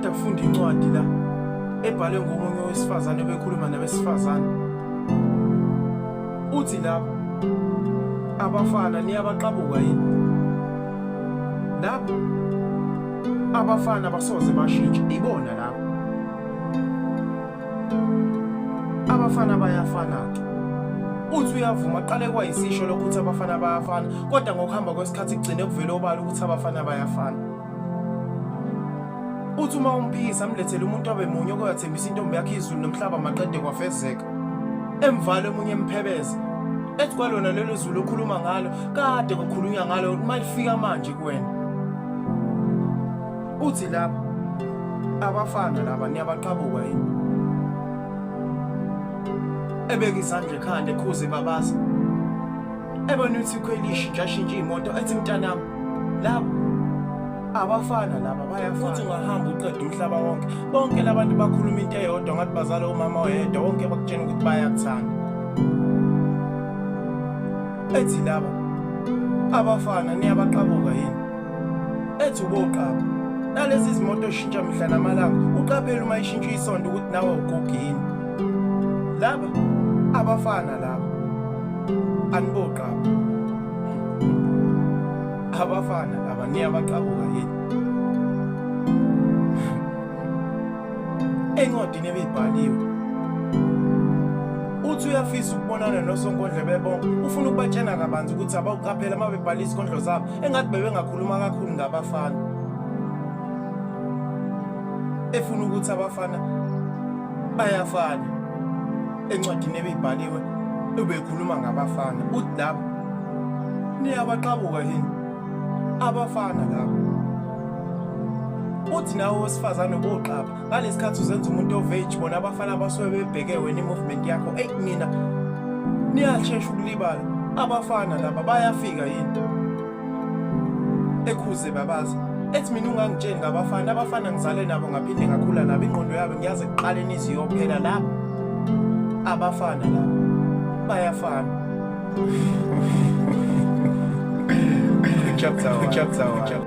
ngiceda kufunda incwadi la ebhalwe ngomunye wesiFazane ekhuluma nabesiFazane. Uthi lapha abafana niyabaqabuka yini? Lapho abafana basoze bashintshe ibona lapho. Abafana bayafana ke. Uthi uyavuma aqale kwayisisho lokuthi abafana bayafana, kodwa ngokuhamba kwesikhathi kugcine kuvele obala ukuthi abafana bayafana. Uthi uma umphikisa amlethele umuntu abemunye oyathembisa intombi yakhe izulu nomhlaba maqede kwafezeka. Emvalo emunye emphebeze. Ethi kwalona lelo zulu okhuluma ngalo kade kokhulunywa ngalo malifika manje kuwena. Uthi lapha abafana laba niyabaqabuka yini? Ebeka izandla ekhanda ekhuze babaza. Ebona uthi ukhwelishi njashintsha imoto ethi mntanami laba abafana laba bayafana. Futhi ungahamba uqeda umhlaba wonke. Bonke labantu bakhuluma into eyodwa ngathi bazala umama oyedwa, wonke bakutshela ukuthi bayakuthanda. Ethi laba abafana niyabaqabuka yini? Ethi uboqaba nalezi izimoto eshintsha mihla namalanga, uqaphela uma ishintsha isonto ukuthi nawe ugugini. Laba abafana laba aniboqaba. Abafana laba niyabaqabuka yini? Encwadini ebibhaliwe uthi uyafisa ukubonana nosonkondlo bebonke, ufuna ukubatshena kabanzi ukuthi abawuqaphela uma bebhalisa isikondlo zabo engathi bebengakhuluma kakhulu ngabafana. Efuna ukuthi abafana bayafana encwadini ebibhaliwe ebekhuluma ngabafana. Uthi labo niyabaqabuka yini? Abafana labo. Uthi nawe wesiFazane oboqaba ngalesikhathi uzenza umuntu ovage, bona abafana basuke bebheke wena imovement yakho. Mina niyashesha ukulibala. Abafana laba bayafika yini? Ekhuze babaza. Ethi mina ungangitsheni ngabafana, abafana ngizale nabo ngaphinde ngakhula nabo, ingqondo yabo ngiyaze kuqaleni iziyophela lapho. Abafana laba bayafana. Good job.